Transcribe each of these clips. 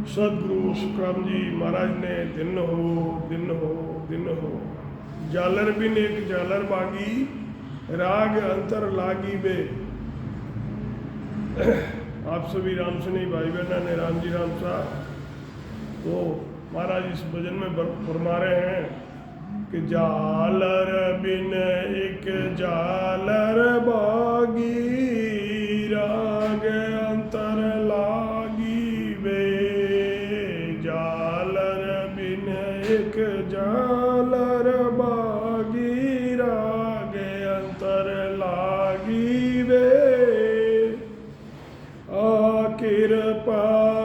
सतगुरु सुखराम जी महाराज ने दिन हो दिन हो दिन हो जालर बिन एक जालर बागी राग अंतर लागी बे। आप सभी राम सनी भाई बहना ने राम जी राम सा। तो महाराज इस भजन में फरमा रहे हैं कि जालर बिन एक जालर बागी राग अंतर लागी बे। जालर बिन एक जालर बागी राग अंतर लागी बे। कृपा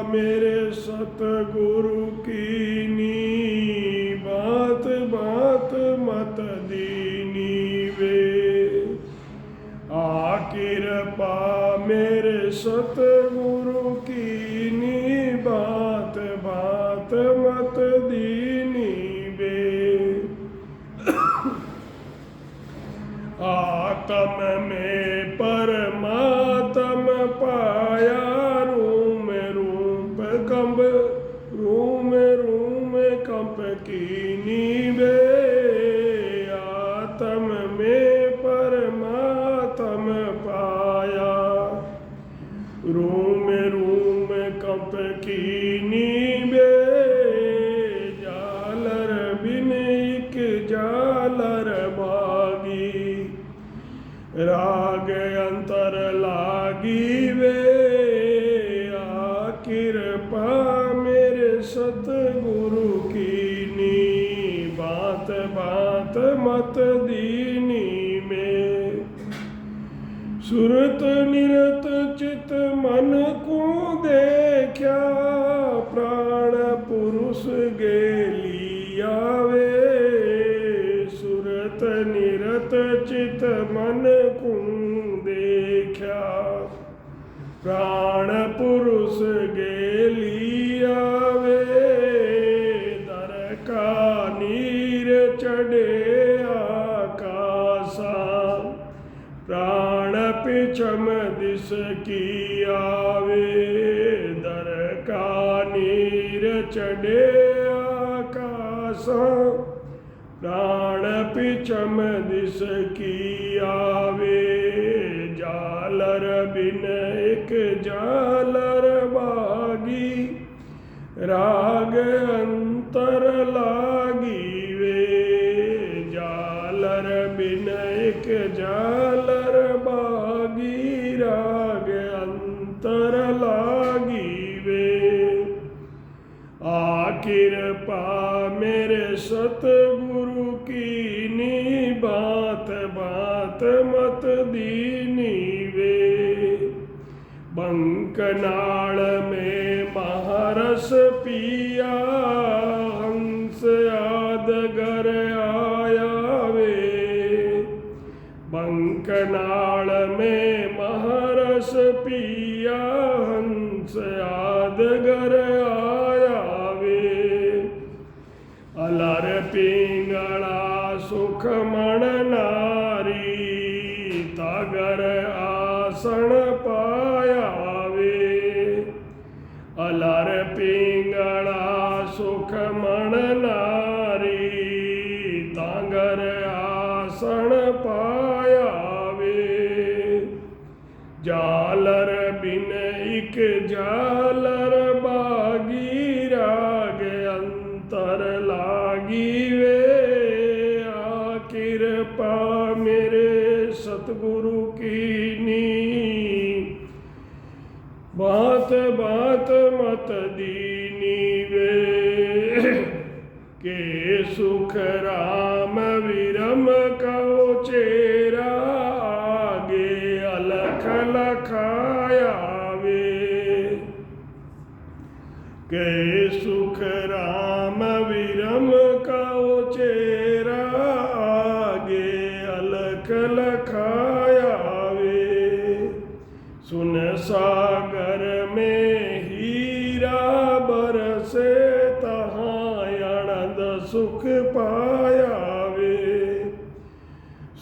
मेरे सतगुरु की नी बात बात मत दीनी वे। कृपा मेरे सतगुरु की नी बात बात मत दीनी वे। आत्म में परमात्म पाया रूम रूप कंप कीनी वे। आत्म में परमात्म पाया रूम कंप कीनी वे। जालर बिन एक जालर बागी राग अंतर लागी वे। कृपा मेरे सतगुरु की नी बात बात मत दीनी में। सुरत निरत चित मन को देखा प्राण पुरुष गेलिया वे। सुरत निरत चित मन को देखा प्राण पुरुष गेलिया वे। दर का नीर चढ़े आकाशा प्राण पिछम दिस की आवे। दर का नीर चढ़े आकाशा प्राण पिछम दिस की आवे। जालर बिन एक जालर बागी राग अंतर लागी वे। जालर बिन एक जालर बागी राग अंतर लागी वे। कृपा मेरे सतगुरु की नी बात बात मत दीनी वे। बंकनाल में महारस पिया हंस आदगर आया वे। बंकनाल में महारस पिया हंस आदगर आया वे। अलर पिंगला सुख मन नारी तागर आसन पाया वे। अलर पिंगला सुख मन नारी तागर आसन पाया वे। जालर बिन एक जालर बागी राग अंतर लागी वे। कृपा मेरे सतगुरु की नी बात बात मत दीनी वे। के सुख राम विरम कहो चेरा आगे अलख लखाया वे। के सुख राम विरम कहो चेरा आगे अलख लखाया वे। सुन सागर में हीरा बरसे तहाँ आनंद सुख पाया वे।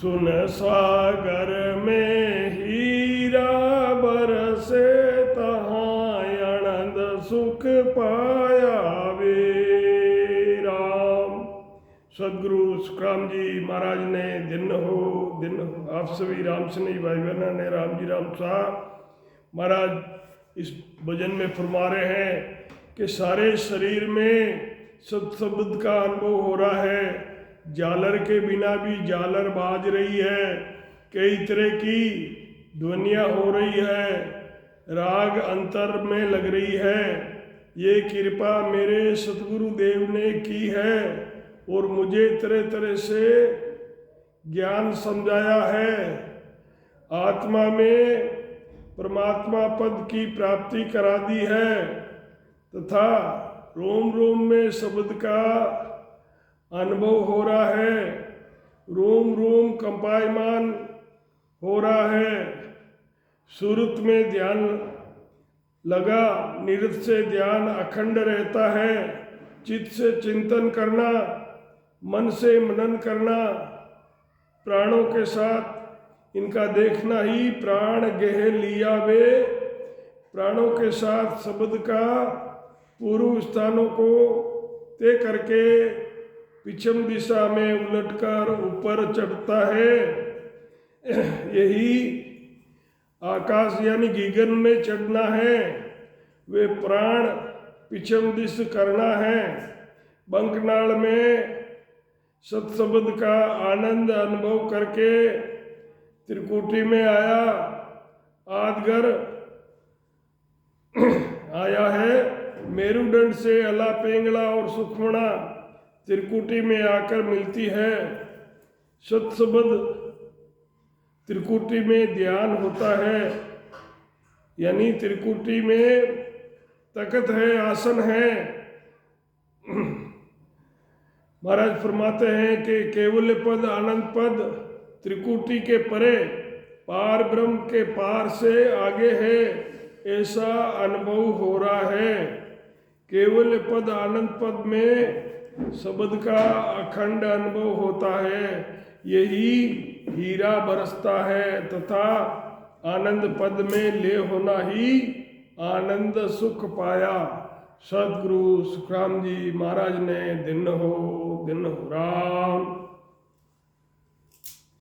सुन सागर में हीरा बरसे तहाँ आनंद सुख पाया वे राम। सदगुरु सुखराम जी महाराज ने दिन हो आप सभी राम स्नेही भाई बहनों ने राम जी राम साहब महाराज इस भजन में फरमा रहे हैं कि सारे शरीर में सत शब्द का अनुभव हो रहा है। झालर के बिना भी झालर बाज रही है, कई तरह की ध्वनियाँ हो रही है, राग अंतर में लग रही है। ये कृपा मेरे सतगुरु देव ने की है और मुझे तरह तरह से ज्ञान समझाया है। आत्मा में परमात्मा पद की प्राप्ति करा दी है तथा रोम रोम में शब्द का अनुभव हो रहा है, रोम रोम कंपायमान हो रहा है। सुरत में ध्यान लगा, निरत से ध्यान अखंड रहता है। चित्त से चिंतन करना, मन से मनन करना, प्राणों के साथ इनका देखना ही प्राण गेह लिया वे। प्राणों के साथ शब्द का पूर्व स्थानों को तय करके पिछम दिशा में उलटकर ऊपर चढ़ता है। यही आकाश यानी गगन में चढ़ना है। वे प्राण पिछम दिश करना है। बंकनाल में सत्शब्द का आनंद अनुभव करके त्रिकुटी में आया। आदगर आया है। मेरुदंड से अला पेंगला और सुखमणा त्रिकुटी में आकर मिलती है। सत्शब्द त्रिकुटी में ध्यान होता है, यानी त्रिकुटी में तख्त है, आसन है। महाराज फरमाते हैं कि केवल पद आनंद पद त्रिकुटी के परे पार ब्रह्म के पार से आगे है, ऐसा अनुभव हो रहा है। केवल पद आनंद पद में शब्द का अखंड अनुभव होता है, यही हीरा बरसता है तथा आनंद पद में ले होना ही आनंद सुख पाया। सदगुरु सुखराम जी महाराज ने दिन हो राम।